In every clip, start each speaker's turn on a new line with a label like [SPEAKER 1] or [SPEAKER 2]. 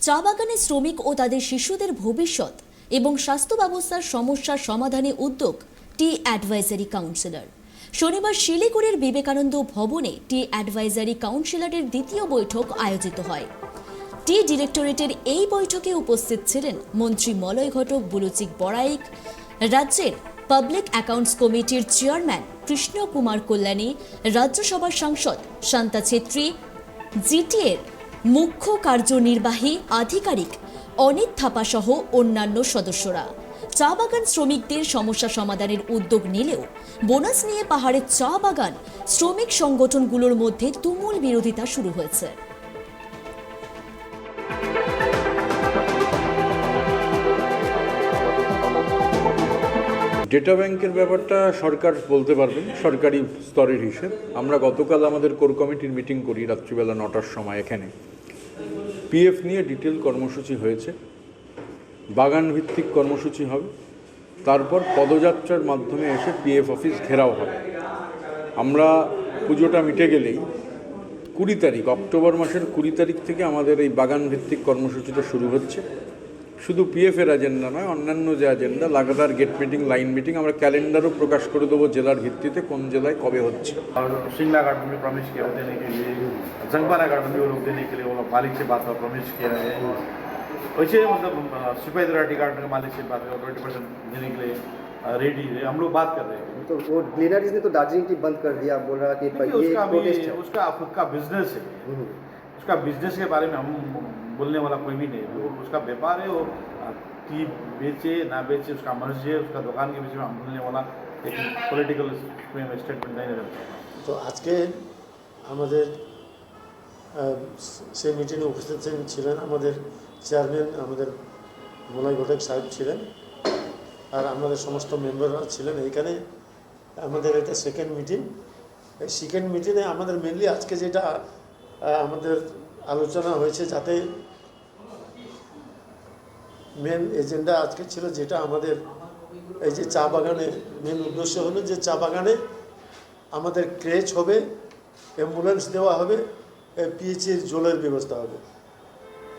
[SPEAKER 1] চা বাগানের শ্রমিক ও তাদের শিশুদের ভবিষ্যৎ এবং স্বাস্থ্য ব্যবস্থার সমস্যার সমাধানে উদ্যোগ টি অ্যাডভাইজারি কাউন্সিলর। শনিবার শিলিগুড়ির বিবেকানন্দ ভবনে টি অ্যাডভাইজারি কাউন্সিলরের দ্বিতীয় বৈঠক আয়োজিত হয়। টি ডিরেক্টরেটের এই বৈঠকে উপস্থিত ছিলেন মন্ত্রী মলয় ঘটক বুলুচিক বড়াইক, রাজ্যের পাবলিক অ্যাকাউন্টস কমিটির চেয়ারম্যান কৃষ্ণ কুমার কল্যাণী, রাজ্যসভার সাংসদ শান্তা ছেত্রী, জিটিএর মুখ্য কার্যনির্বাহী আধিকারিক অনিত থাপা সহ অন্যান্য সদস্যরা। চা বাগান শ্রমিকদের সমস্যা সমাধানের উদ্যোগ নিলেও বোনাস নিয়ে পাহাড়ের চা বাগান শ্রমিক সংগঠনগুলোর মধ্যে তুমুল বিরোধিতা শুরু হয়েছে।
[SPEAKER 2] ডেটা ব্যাংকের ব্যাপারটা সরকার বলতে পারবেন, সরকারি স্তরের হিসেব। আমরা গতকাল আমাদের কোর কমিটির মিটিং করি রাত্রিবেলা 9টার সময়। এখানে পিএফ নিয়ে ডিটেল কর্মসূচি হয়েছে, বাগান ভিত্তিক কর্মসূচি হবে, তারপর পদযাত্রার মাধ্যমে এসে পিএফ অফিস ঘেরাও হবে। আমরা পুজোটা মিটে গেলেই 20 তারিখ, অক্টোবর মাসের 20 তারিখ থেকে আমাদের এই বাগান ভিত্তিক কর্মসূচিটা শুরু হচ্ছে। শুধু পিএফের এজেন্ডা নয়, অন্যান্য যে এজেন্ডা, লাগাতার গেট মিটিং, লাইন মিটিং, আমরা ক্যালেন্ডারও প্রকাশ করে দেবো জেলার ভিত্তিতে কোন জেলায় কবে হচ্ছে।
[SPEAKER 3] शिंगला गार्डन में प्रॉमिस किया देने के लिए, जंगपाना गार्डन में वो लोग देने के लिए वो लोग मालिक से बात प्रॉमिस किया है। वैसे मतलब सिपाही दराटी गार्डन के मालिक से बात 20% देने के लिए रेडी है, हम लोग बात कर रहे हैं।
[SPEAKER 4] तो वो ग्लेनरीज ने तो दार्जिलिंग की बंद कर दिया, बोल रहा कि ये
[SPEAKER 3] उसका खुद का बिजनेस है, उसका बिजनेस के बारे में हम बोलने वाला कोई भी नहीं है। उसका व्यापार है, वो टी बेचे ना बेचे उसका मर्जी है, उसका दुकान के बीच में हम बोलने वाला एक पॉलिटिकल स्टेटमेंट नहीं रहता।
[SPEAKER 5] তো আজকে আমাদের সেই মিটিংয়ে উপস্থিত ছিলেন আমাদের চেয়ারম্যান, আমাদের মলয় ঘটক সাহেব ছিলেন, আর আমাদের সমস্ত মেম্বাররা ছিলেন। এইখানে আমাদের এটা সেকেন্ড মিটিং। এই সেকেন্ড মিটিংয়ে আমাদের মেনলি আজকে যেটা আমাদের আলোচনা হয়েছে, যাতে মেন এজেন্ডা আজকে ছিল যেটা আমাদের এই যে চা বাগানে মেন উদ্দেশ্য হলো যে চা বাগানে আমাদের ক্রেচ হবে, অ্যাম্বুলেন্স দেওয়া হবে, পিএইচের জলের ব্যবস্থা হবে।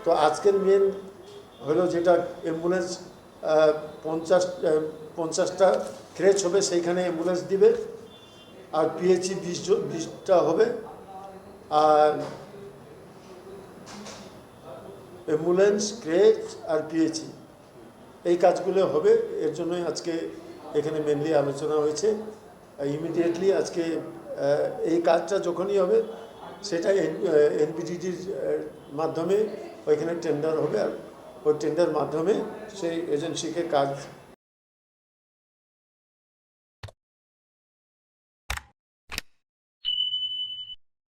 [SPEAKER 5] তো আজকের মেন হলো যেটা অ্যাম্বুলেন্স 50টা ক্রেচ হবে, সেইখানে অ্যাম্বুলেন্স দিবে, আর পিএইচি 20টা হবে, আর অ্যাম্বুলেন্স, ক্রেচ আর পিএইচি এই কাজগুলো হবে। এর জন্যই আজকে এখানে মেনলি আলোচনা হয়েছে। ইমিডিয়েটলি আজকে এই কাজটা যখনই হবে সেটা এনপিডিটির মাধ্যমে ওইখানে টেন্ডার হবে, আর ওই টেন্ডার মাধ্যমে সেই এজেন্সিকে কাজ